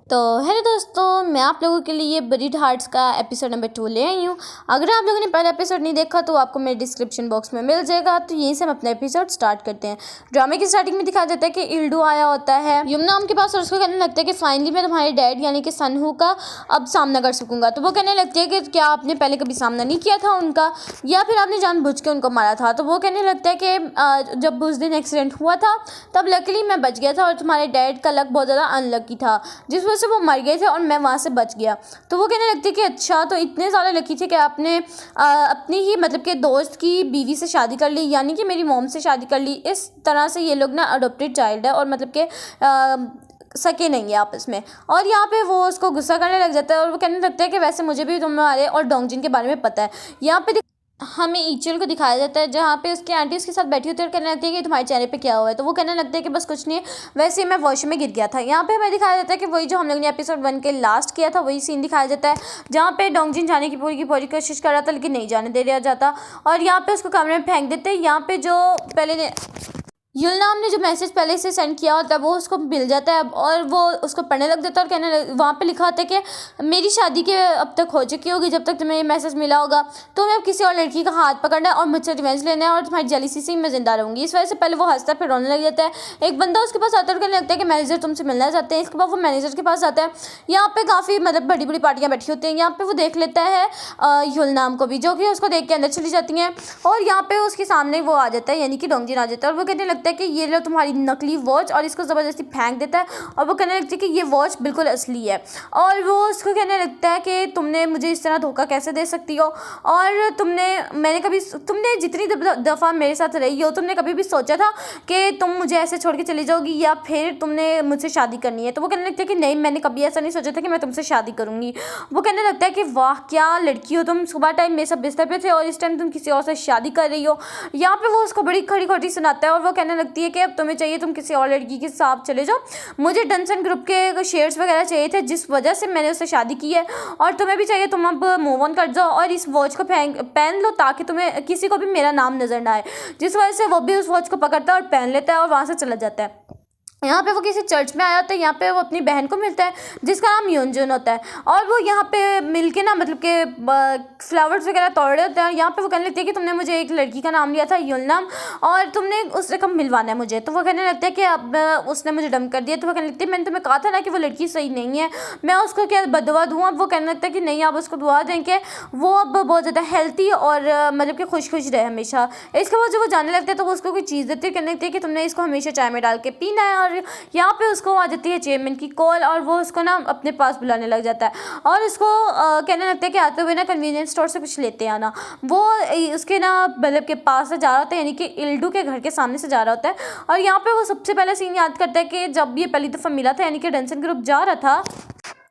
तो हेलो दोस्तों, मैं आप लोगों के लिए बरीड हार्ट्स का एपिसोड नंबर 2 ले आई हूँ। अगर आप लोगों ने पहला एपिसोड नहीं देखा तो आपको मेरे डिस्क्रिप्शन बॉक्स में मिल जाएगा। तो यहीं से हम अपना एपिसोड स्टार्ट करते हैं। ड्रामे की स्टार्टिंग में दिखाया जाता है कि इल्डू आया होता है यमुना के पास और उसको कहने लगता है कि फाइनली मैं तुम्हारे डैड यानी कि सनहू का अब सामना कर सकूँगा। तो वो कहने लगती है कि क्या आपने पहले कभी सामना नहीं किया था उनका, या फिर आपने जानबूझ के उनको मारा था। तो वो कहने लगता है कि जब उस दिन एक्सीडेंट हुआ था तब लकीली मैं बच गया था और तुम्हारे डैड का लक बहुत ज़्यादा अनलकी था, जिस वजह से वो मर गए थे और मैं वहाँ से बच गया। तो वो कहने लगती है कि अच्छा, तो इतने सारे लकी थे कि आपने अपनी ही मतलब कि दोस्त की बीवी से शादी कर ली, यानी कि मेरी मॉम से शादी कर ली। इस तरह से ये लोग ना अडोप्टेड चाइल्ड है और मतलब कि सके नहीं है आपस में। और यहाँ पे वो उसको गुस्सा करने लग जाता है और वो कहने लगता है कि वैसे मुझे भी तुम्हारे और डोंगजिन के बारे में पता है। यहाँ पे हमें ईचल को दिखाया जाता है जहाँ पे उसकी आंटी उसके साथ बैठी होती है और कहने लगती है कि तुम्हारे चेहरे पे क्या हुआ है। तो वो कहने लगता है कि बस कुछ नहीं, वैसे ही मैं वॉशरूम में गिर गया था। यहाँ पे हमें दिखाया जाता है कि वही जो हम लोग ने एपिसोड 1 के लास्ट किया था वही सीन दिखाया जाता है, जहाँ पे डोंगजिन जाने की पूरी कोशिश कर रहा था लेकिन नहीं जाने दे दिया जाता और यहाँ पे उसको कमरे में फेंक देते हैं। यहाँ पे जो पहले युलनाम ने जो मैसेज पहले से सेंड किया होता है वो उसको मिल जाता है और वो उसको पढ़ने लग जाता है और कहने वहाँ पे लिखा होता है कि मेरी शादी के अब तक हो चुकी होगी जब तक तुम्हें ये मैसेज मिला होगा, तो मैं अब किसी और लड़की का हाथ पकड़ना है और मुझसे रिवेंज लेना है और तुम्हारी जेलिसी से ही मैं जिंदा रहूँगी। इस वजह से पहले वो हंसता है फिर रोने लग जाता है। एक बंदा उसके पास आता है और कहने लगता है कि मैनेजर तुमसे मिलना चाहते हैं। इसके बाद वो मैनेजर के पास आता है। यहाँ पे काफ़ी मतलब बड़ी बड़ी पार्टियाँ बैठी होती हैं। यहाँ पे वो देख लेता है युलनाम को भी, जो कि उसको देख के अंदर चली जाती हैं और यहाँ पे उसके सामने वो आ जाता है यानी कि डोंगजिन आ जाता है और वो कहने लगता है कि ये लो तुम्हारी नकली वॉच, और इसको ज़बरदस्ती फेंक देता है और वो कहने लगती है कि ये वॉच बिल्कुल असली है। और वो उसको कहने लगता है कि तुमने मुझे इस तरह धोखा कैसे दे सकती हो, और तुमने जितनी दफ़ा मेरे साथ रही हो तुमने कभी भी सोचा था कि तुम मुझे ऐसे छोड़ के चली जाओगी या फिर तुमने मुझसे शादी करनी है। तो वो कहने लगता है कि नहीं, मैंने कभी ऐसा नहीं सोचा था कि मैं तुमसे शादी करूँगी। वो कहने लगता है कि वाह क्या लड़की हो तुम, सुबह टाइम मेरे सब बिस्तर पे थे और इस टाइम तुम किसी और से शादी कर रही हो। यहाँ पे वो उसको बड़ी खड़ी खोटी सुनाता है और वो कहने लगती है कि अब तुम्हें चाहिए तुम किसी और लड़की के साथ चले जाओ, मुझे डनसन ग्रुप के शेयर्स वगैरह चाहिए थे जिस वजह से मैंने उससे शादी की है, और तुम्हें भी चाहिए तुम अब मूव ऑन कर जाओ और इस वॉच को पहन लो ताकि तुम्हें किसी को भी मेरा नाम नजर ना आए। जिस वजह से वो भी उस वॉच को पकड़ता है और पहन लेता है और वहाँ से चला जाता है। यहाँ पे वो किसी चर्च में आया होता है। यहाँ पे वो अपनी बहन को मिलता है जिसका नाम योनजुन होता है और वो यहाँ पे मिलके ना मतलब के फ्लावर्स वगैरह तोड़ रहे होते हैं। यहाँ पे वो कहने लगती है कि तुमने मुझे एक लड़की का नाम लिया था युलनाम और तुमने उससे कब मिलवाना है मुझे। तो वो कहने लगता है कि अब उसने मुझे डंप कर दिया। तो वो कहने लगती है मैंने तुम्हें कहा था ना कि वो लड़की सही नहीं है, मैं उसको क्या बदुआ दूँ। अब वो कहने लगता है कि नहीं, आप उसको दुआ दें कि वो अब बहुत ज़्यादा हेल्थी और मतलब कि खुश रहे हमेशा। इसके बाद जब वो जाने लगता है तो वो उसको कोई चीज़ देती है, कहने लगती है कि तुमने इसको हमेशा चाय में डाल के पीना है। और यहाँ पे उसको आ जाती है चेयरमैन की कॉल और वो उसको ना अपने पास बुलाने लग जाता है और उसको कहने लगता है कि आते हुए ना कन्वीनियंस स्टोर से कुछ लेते आना। वो उसके ना मतलब के पास से जा रहा होता है यानी कि इल्डू के घर के सामने से जा रहा होता है और यहाँ पे वो सबसे पहला सीन याद करता है कि जब ये पहली दफ़ा मिला था यानी कि डनसन ग्रुप जा रहा था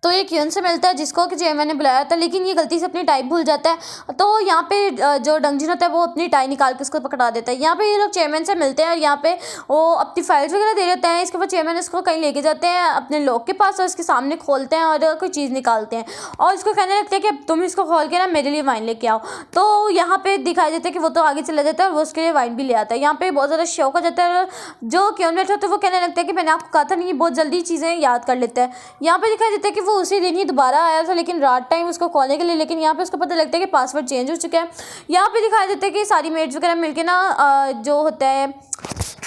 तो एक यून से मिलता है जिसको कि चेयरमैन ने बुलाया था, लेकिन ये गलती से अपनी टाई भूल जाता है। तो यहाँ पे जो डंगजिन होता है वो अपनी टाई निकाल के उसको पकड़ा देता है। यहाँ पे ये लोग चेयरमैन से मिलते हैं और यहाँ पे वो अपनी फाइल्स वगैरह दे देते हैं। इसके बाद चेयरमैन उसको कहीं लेके जाते हैं अपने लोग के पास और उसके सामने खोलते हैं और कोई चीज़ निकालते हैं और उसको कहने लगते हैं कि तुम इसको खोल के ना मेरे लिए वाइन लेके आओ। तो यहाँ पे दिखाई देता है कि वो तो आगे चला जाता है और वो उसके लिए वाइन भी ले आता है। यहाँ पे बहुत ज़्यादा शौक हो जाता है। जो क्यों बैठा तो वो कहने लगता है कि मैंने आपको कहा था नहीं, बहुत जल्दी चीज़ें याद कर लेता है। यहाँ पे दिखाई देता है कि वो उसी दिन ही दोबारा आया था लेकिन रात टाइम उसको खोलने के लिए, लेकिन यहाँ पे उसको पता लगता है कि पासवर्ड चेंज हो चुका है। यहाँ पे दिखाया देता है कि सारी मेड्स वगैरह मिलके ना जो होता है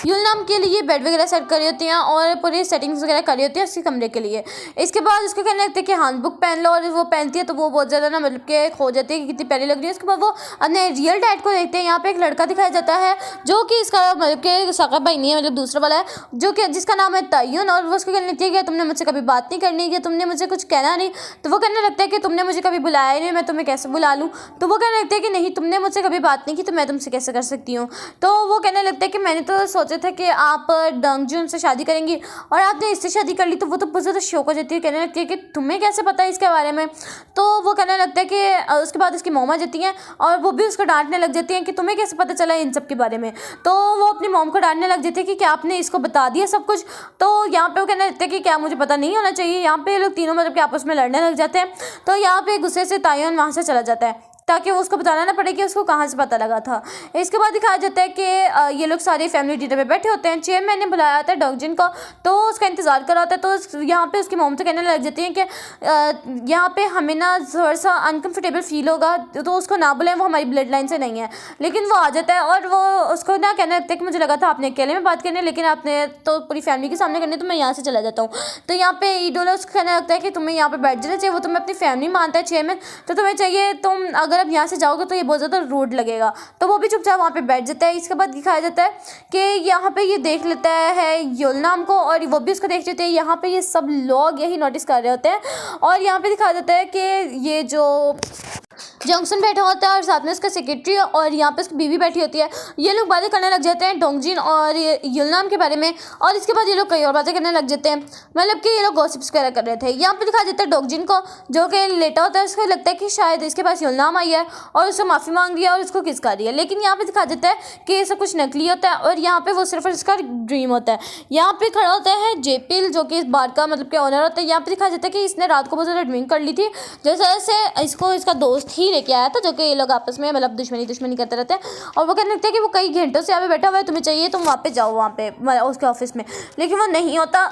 युलनाम के लिए बेड वगैरह सेट करी होती हैं और पूरी सेटिंग्स वगैरह करी होती है उसके कमरे के लिए। इसके बाद उसको कहने लगता है कि हैंड बुक पहन लो और वो पहनती है तो वो बहुत ज़्यादा ना मतलब कि खो जाती है कि कितनी प्यारी लग रही है। उसके बाद वो अपने रियल डैड को देखते हैं। यहाँ पे एक लड़का दिखाया जाता है जो कि इसका मतलब कि सगा भाई नहीं है, मतलब दूसरा वाला है जो कि जिसका नाम है तय्युन, और वो उसको कहने लगती है कि तुमने मुझसे कभी बात नहीं करनी, कि तुमने मुझे कुछ कहना नहीं। तो वो कहने लगता है कि तुमने मुझे कभी बुलाया नहीं, मैं तुम्हें कैसे बुला लूँ। तो वो कहने लगता है कि नहीं, तुमने मुझसे कभी बात नहीं की तो मैं तुमसे कैसे कर सकती हूँ। तो वो कहने लगता है कि मैंने तो सोचा था कि आप डंगजुन से शादी करेंगी और आपने इससे शादी कर ली। तो वो तो बहुत ज़्यादा शौक हो जाती है, कहने लगती है कि तुम्हें कैसे पता है इसके बारे में। तो वो कहने लगता है कि उसके बाद उसकी मॉम आ जाती हैं और वो भी उसको डांटने लग जाती हैं कि तुम्हें कैसे पता चला इन सब के बारे में। तो वो अपनी मॉम को डांटने लग जाती है कि क्या आपने इसको बता दिया सब कुछ। तो यहाँ पे वो कहने लगते हैं कि क्या मुझे पता नहीं होना चाहिए। यहाँ पे लोग तीनों मतलब कि आपस में लड़ने लग जाते हैं। तो यहाँ पे गुस्से से तायुन वहाँ से चला जाता है। ताकि वो उसको बताना ना पड़े कि उसको कहाँ से पता लगा था। इसके बाद दिखाया जाता है कि ये लोग सारे फैमिली डिनर पे बैठे होते हैं। चेयरमैन ने बुलाया होता है डोंगजिन को, तो उसका इंतज़ार करा होता है। तो यहाँ पे उसकी मॉम तो कहने लग जाती हैं कि यहाँ पे हमें ना थोड़ा सा अनकम्फर्टेबल फील होगा, तो उसको ना बुलाएं, वो हमारी ब्लड लाइन से नहीं है। लेकिन वो आ जाता है और वो उसको ना कहने लगता है कि मुझे लगा था आपने अकेले में बात करनी, लेकिन आपने तो पूरी फैमिली के सामने करनी, तो मैं यहाँ से चला जाता हूँ। तो यहाँ पे ईडोल उसको कहने लगता है कि तुम्हें यहाँ पे बैठ जाना चाहिए, वो तुम्हें अपनी फैमिली मानता है चेयरमैन, तो तुम्हें चाहिए तुम अगर अब यहाँ से जाओगे तो ये बहुत ज़्यादा रूड लगेगा। तो वो भी चुपचाप वहाँ पे बैठ जाता है। इसके बाद दिखाया जाता है कि यहाँ पे ये देख लेता है युलनाम को, और वो भी उसको देख लेते हैं। यहाँ पे ये सब लोग यही नोटिस कर रहे होते हैं, और यहाँ पे दिखाया जाता है कि ये जो जंक्शन बैठा होता है और साथ में उसका सेक्रेटरी और यहाँ पे उसकी बीवी बैठी होती है। ये लोग बातें करने लग जाते हैं डोंगजिन और युलनाम के बारे में, और इसके बाद ये लोग कई और बातें करने लग जाते हैं, मतलब कि ये लोग गॉसिप्स वगैरह कर रहे थे। यहाँ पे दिखाया जाता है डोंगजिन को, जो कि लेटा होता है। उसको लगता है कि शायद इसके पास युलनाम आई है और उससे माफ़ी मांग रही है और उसको किस कर रही है, लेकिन यहाँ पे दिखा देता है कि ये सब कुछ नकली होता है और यहाँ पे वो सिर्फ इसका ड्रीम होता है। यहाँ पे खड़ा होता है जेपिल, जो कि इस बार का मतलब कि ऑनर होता है। यहाँ पे दिखा जाता है कि इसने रात को बहुत ज़्यादा ड्रिंक कर ली थी, जैसे जैसे इसको इसका दोस्त ही लेके आया था, जो कि ये लोग आपस में मतलब दुश्मनी करते रहते हैं। और वो कहने लगता है कि वो कई घंटों से यहाँ पे बैठा हुआ है, तुम्हें चाहिए तुम वहाँ पे जाओ, वहाँ पे उसके ऑफिस में, लेकिन वो नहीं होता।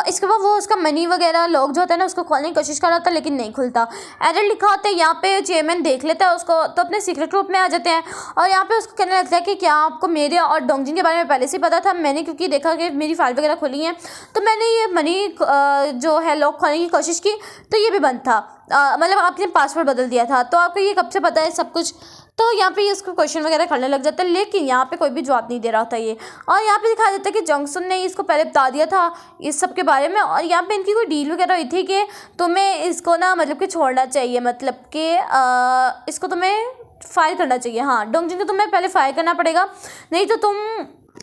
इसके बाद वो उसका मनी वगैरह लोग जो होता है ना उसको खोलने की कोशिश कर रहा था, लेकिन नहीं खुलता। एरर लिखा होता है। यहाँ पे चेयरमैन देख लेता है उसको, तो अपने सीक्रेट ग्रुप में आ जाते हैं और यहाँ पे उसको कहने लगता है कि क्या आपको मेरे और डोंगजिन के बारे में पहले से पता था? मैंने क्योंकि देखा कि मेरी फाइल वगैरह खुली हैं, तो मैंने ये मनी जो है लॉक खोलने की कोशिश की, तो ये भी बंद था। मतलब आपने पासवर्ड बदल दिया था, तो आपको ये कब से पता है सब कुछ? तो यहाँ पे इसको क्वेश्चन वगैरह करने लग जाता है, लेकिन यहाँ पे कोई भी जवाब नहीं दे रहा था ये। और यहाँ पे दिखाया जाता है कि जंगसुन ने इसको पहले बता दिया था इस सब के बारे में, और यहाँ पे इनकी कोई डील वगैरह हुई थी कि तुम्हें इसको ना मतलब कि छोड़ना चाहिए, मतलब कि इसको तुम्हें फायर करना चाहिए। हाँ, डोंगजिन को तुम्हें पहले फायर करना पड़ेगा, नहीं तो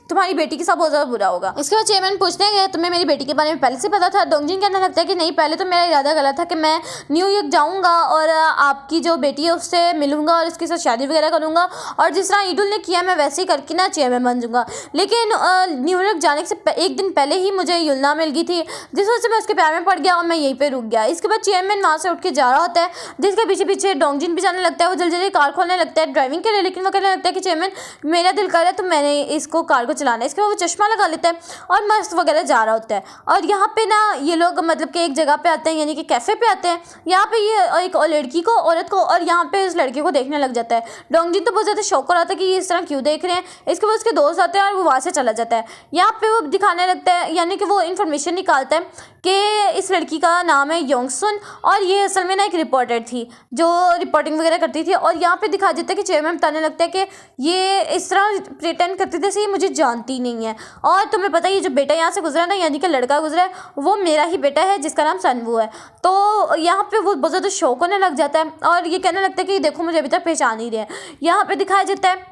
तुम्हारी बेटी के साथ बहुत ज़्यादा बुरा होगा। इसके बाद चेयरमैन पूछते हैं तुम्हें मेरी बेटी के बारे में पहले से पता था? डोंगजिन कहने लगता है कि नहीं, पहले तो मेरा इरादा गलत था कि मैं न्यूयॉर्क जाऊंगा और आपकी जो बेटी है उससे मिलूंगा और उसके साथ शादी वगैरह करूंगा, और जिस तरह ईडुल ने किया मैं वैसे ही करके ना चेयरमैन बन जाऊंगा। लेकिन न्यूयॉर्क जाने से एक दिन पहले ही मुझे युलना मिल गई थी, जिस वजह से मैं उसके प्यार में पड़ गया और मैं यहीं पर रुक गया। इसके बाद चेयरमैन वहाँ से उठ के जा रहा होता है, जिसके पीछे पीछे डोंगजिन भी जाने लगता है। वो जल्दी जल्दी कार खोलने लगता है ड्राइविंग के लिए, लेकिन वो कहने लगता है कि चेयरमैन मेरा दिल कर रहा है तो मैंने इसको कार को चलाना है। इसके बाद वो चश्मा लगा लेता है और मस्त वगैरह जा रहा होता है। और यहाँ पे ना ये लोग मतलब कि एक जगह पे आते हैं, यानी कि कैफ़े पे आते हैं। यहाँ पे ये एक लड़की को, औरत को, और यहाँ पे इस लड़के को देखने लग जाता है। डोंगजिन तो बहुत ज़्यादा शौक हो रहा था कि ये इस तरह क्यों देख रहे हैं। इसके बाद उसके दोस्त आते हैं और वो वहाँ से चला जाता है। यहाँ पे वो दिखाने लगता है, यानी कि वो इन्फॉर्मेशन निकालता है कि इस लड़की का नाम है योंगसुन और ये असल में ना एक रिपोर्टर थी जो रिपोर्टिंग वगैरह करती थी। और यहाँ पे दिखा देता है कि चेयरमैन बताने लगता है कि ये इस तरह प्रिटेंड करती थी जैसे ये मुझे जानती नहीं है, और तुम्हें पता है ये जो बेटा यहाँ से गुजरा ना, यानी कि लड़का गुजरा है, वो मेरा ही बेटा है जिसका नाम सनवू है। तो यहाँ पे वो बहुत ज़्यादा शौक होने लग जाता है और ये कहने लगता है कि देखो मुझे अभी तक पहचान ही रहे हैं। यहाँ पे दिखाया जाता है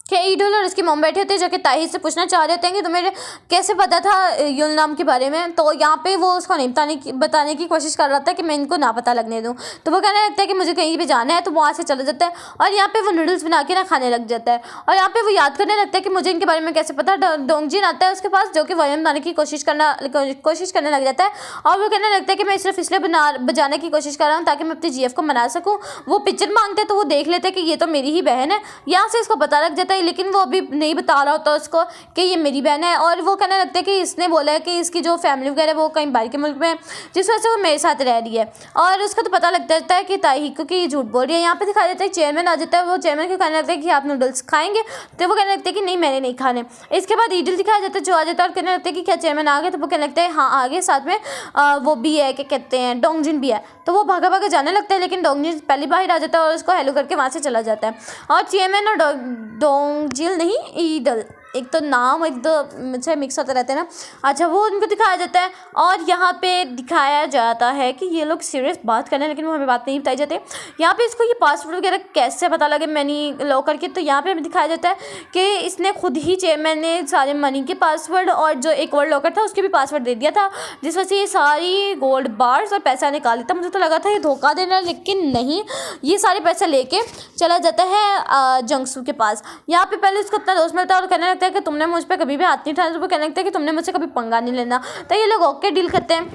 कि ईडुल और उसकी मॉम बैठे होते हैं, जो कि ताही से पूछना चाह रहे होते हैं कि तुम्हें कैसे पता था युल नाम के बारे में। तो यहाँ पे वो उसको नहीं बताने की कोशिश कर रहा था कि मैं इनको ना पता लगने दूँ। तो वो कहने लगता है कि मुझे कहीं भी जाना है, तो वहाँ से चला जाता है और यहाँ पे वो नूडल्स बना के ना खाने लग जाता है। और यहाँ पे वो याद करने लगता है कि मुझे इनके बारे में कैसे पता। डोंगजिन आता है उसके पास, जो कि वायन बनाने की कोशिश करने लग जाता है, और वो कहने लगता है कि मैं सिर्फ इसलिए बजाने की कोशिश कर रहा हूँ ताकि मैं अपनी जीएफ को मना सकूँ। वो पिक्चर मांगते हैं तो वो देख लेते हैं कि ये तो मेरी ही बहन है। यहाँ से इसको पता लग जाता है, लेकिन वो अभी नहीं बता रहा होता उसको कि ये मेरी बहन है। और वो कहने लगता है कि इसने बोला है कि इसकी जो फैमिली वगैरह वो कहीं बाहर के मुल्क में है, जिस वजह से वो मेरे साथ रह रही है। और उसको तो पता लग जाता है कि ताही क्योंकि ये झूठ बोल रही है। यहाँ पे दिखा देता है चेयरमैन आ जाता है। वो चेयरमैन को कहने लगता है कि आप नूडल्स खाएंगे, तो वो कहने लगता है कि नहीं मैंने नहीं खाने। इसके बाद ईडल दिखाया जाता है जो आ जाता है और कहने लगता है कि क्या चेयरमैन आ गए, तो वो कहने लगता है हाँ आ गए, साथ में वो भी है, क्या कहते हैं, डोंगजिन भी है। तो वो भागा भागा जाने लगता है, लेकिन डोंगजिन पहली बार आ जाता है और उसको हेलो करके वहाँ से चला जाता है। और चेयरमैन और डोंगजिल नहीं, ईडल, एक तो नाम एक दो मुझे मिक्स होते रहते हैं ना। अच्छा, वो उनको दिखाया जाता है और यहाँ पे दिखाया जाता है कि ये लोग सीरियस बात कर रहे हैं, लेकिन वो हमें बात नहीं बताई जाती। यहाँ पे इसको ये पासवर्ड वगैरह कैसे पता लगे मनी लॉकर के, तो यहाँ पे हमें दिखाया जाता है कि इसने खुद ही चेयरमैन ने सारे मनी के पासवर्ड और जो एक और लॉकर था उसके भी पासवर्ड दे दिया था, जिस वजह से ये सारी गोल्ड बार्स और पैसा निकाल लेता। मुझे तो लगा था ये धोखा देना, लेकिन नहीं, ये सारे पैसे लेके चला जाता है जंगसू के पास। यहाँ पे पहले उसको इतना दोस्त मिलता है और कहने लगता है कि तुमने मुझ पर कभी भी हाथ नहीं उठाया। तो वो कहने लगता है कि तुमने मुझसे कभी पंगा नहीं लेना। तो ये लोग ओके डील करते हैं।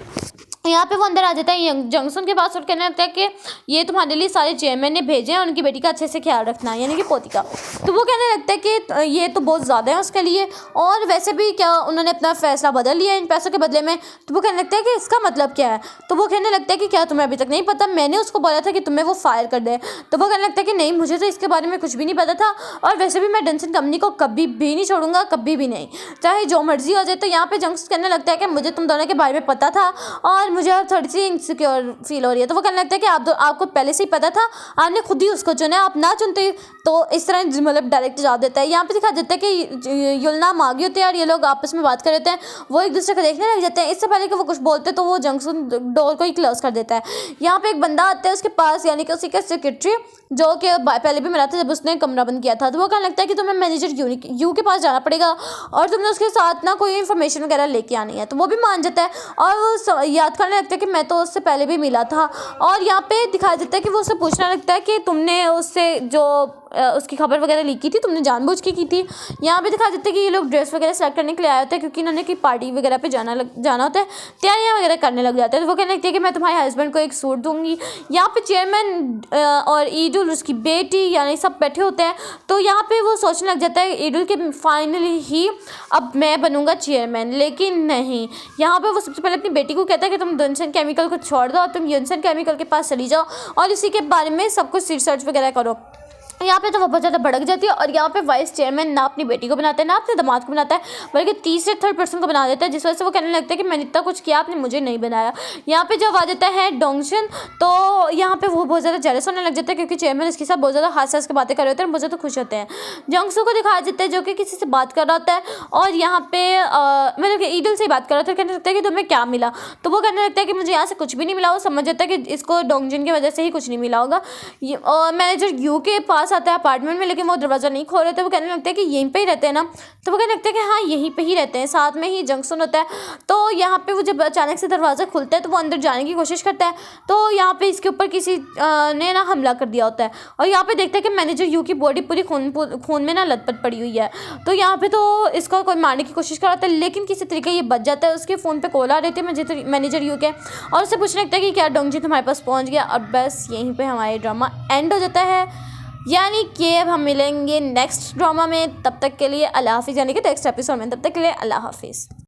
यहाँ पे वो अंदर आ जाता है जंगसून के पास और कहने लगता है कि ये तुम्हारे लिए सारे चेयरमैन ने भेजे हैं, उनकी बेटी का अच्छे से ख्याल रखना है, यानी कि पोती का। तो वो कहने लगता है कि ये तो बहुत ज़्यादा है उसके लिए, और वैसे भी क्या उन्होंने अपना फैसला बदल लिया इन पैसों के बदले में। तो वो कहने लगता है कि इसका मतलब क्या है। तो वो कहने लगता है कि क्या तुम्हें अभी तक नहीं पता, मैंने उसको बोला था कि तुम्हें वो फायर कर दे। तो वो कहने लगता है कि नहीं, मुझे तो इसके बारे में कुछ भी नहीं पता था, और वैसे भी मैं डेंसन कंपनी को कभी भी नहीं छोड़ूंगा, कभी भी नहीं, चाहे जो मर्जी हो जाए। तो यहाँ पे जंगसून कहने लगता है कि मुझे तुम दोनों के बारे में पता था और मुझे अब थोड़ी सी इनसिक्योर फील हो रही है। तो वो कहने लगता है कि आपको पहले से ही पता था, आपने खुद ही उसको चुना, आप ना चुनते तो इस तरह मतलब डायरेक्ट जवाब देता है। यहाँ पे दिखा देता है कि युलना मागी होते हैं और ये लोग आपस में बात कर रहे हैं, वो एक दूसरे को देखने लग जाते हैं। इससे पहले कि वो कुछ बोलते तो वो जंगसून डोर को ही क्लोज कर देता है। यहाँ पे एक बंदा आता है उसके पास, यानी कि उसी का सेक्रेटरी, जो कि पहले भी मिला था जब उसने कमरा बंद किया था। तो वो कहने लगता है कि तुम्हें मैनेजर यू के पास जाना पड़ेगा और तुमने उसके साथ ना कोई इन्फॉर्मेशन वगैरह लेके आनी है। तो वो भी मान जाता है और वो याद करने लगता है कि मैं तो उससे पहले भी मिला था। और यहाँ पे दिखाया जाता है कि वो उससे पूछने लगता है कि तुमने उससे जो उसकी खबर वगैरह लीक की थी, तुमने जानबूझ के की थी। यहाँ पे दिखा देते हैं कि ये लोग ड्रेस वगैरह सेलेक्ट करने के लिए आए होते हैं, क्योंकि इन्होंने की पार्टी वगैरह पे जाना होता है, तैयारियाँ वगैरह करने लग जाते हैं। तो वो कहने लगती है कि मैं तुम्हारे हस्बैंड को एक सूट दूंगी। यहाँ पे चेयरमैन और ईडुल, उसकी बेटी, यानी सब बैठे होते हैं। तो यहाँ पे वो सोचने लग जाता है ईडुल के फाइनली ही अब मैं बनूंगा चेयरमैन, लेकिन नहीं। यहाँ पे वो सबसे पहले अपनी बेटी को कहता है कि तुम डंसन केमिकल को छोड़ दो और तुम डंसन केमिकल के पास चली जाओ और इसी के बारे में सब कुछ रिसर्च वगैरह करो। यहाँ पे तो वो बहुत ज़्यादा भड़क जाती है और यहाँ पे वाइस चेयरमैन ना अपनी बेटी को बनाता है ना अपने दामाद को बनाता है, बल्कि तीसरे थर्ड पर्सन को बना देता है, जिस वजह से वो कहने लगता है कि मैंने इतना कुछ किया, आपने मुझे नहीं बनाया। यहाँ पे जब आ जाता है डोंगशन, तो यहाँ पे वो बहुत ज़्यादा जेलस होने लग जाता है, क्योंकि चेयरमैन इसके साथ बहुत ज़्यादा हंस के बातें कर रहे होते हैं, बहुत ज़्यादा खुश होते हैं। जंगसू को दिखाया जाता है जो कि किसी से बात कर रहा होता है, और यहाँ पे मतलब कि ईडल से ही बात कर रहा था। कहने लगता है कि तुम्हें क्या मिला। तो वो कहने लगता है कि मुझे यहाँ से कुछ भी नहीं मिला। वो समझ जाता है कि इसको डोंगजन की वजह से ही कुछ नहीं मिला होगा। और मैनेजर यू के पास आता है अपार्टमेंट में, लेकिन वो दरवाज़ा नहीं खोल रहे थे। वो कहने लगते हैं कि यहीं पे ही रहते हैं ना। तो वो कहने लगते हैं कि हाँ यहीं पे ही रहते हैं, साथ में ही जंक्शन होता है। तो यहाँ पे वो जब अचानक से दरवाज़ा खुलता है तो वो अंदर जाने की कोशिश करता है। तो यहाँ पे इसके ऊपर किसी ने ना हमला कर दिया होता है, और यहाँ पे देखते हैं कि मैनेजर यू की बॉडी पूरी खून में ना लथपथ पड़ी हुई है। तो यहाँ पे तो इसको कोई मारने की कोशिश कर रहा था, लेकिन किसी तरीके ये बच जाता है। उसके फ़ोन पे कॉल आ रही थी मैनेजर यू के, और उससे पूछने लगता है कि क्या डोंगजी तुम्हारे पास पहुँच गया। और बस यहीं पर हमारा ड्रामा एंड हो जाता है, यानी कि अब हम मिलेंगे नेक्स्ट ड्रामा में। तब तक के लिए अल्लाह हाफिज़, यानी कि नेक्स्ट एपिसोड में। तब तक के लिए अल्लाह हाफिज़।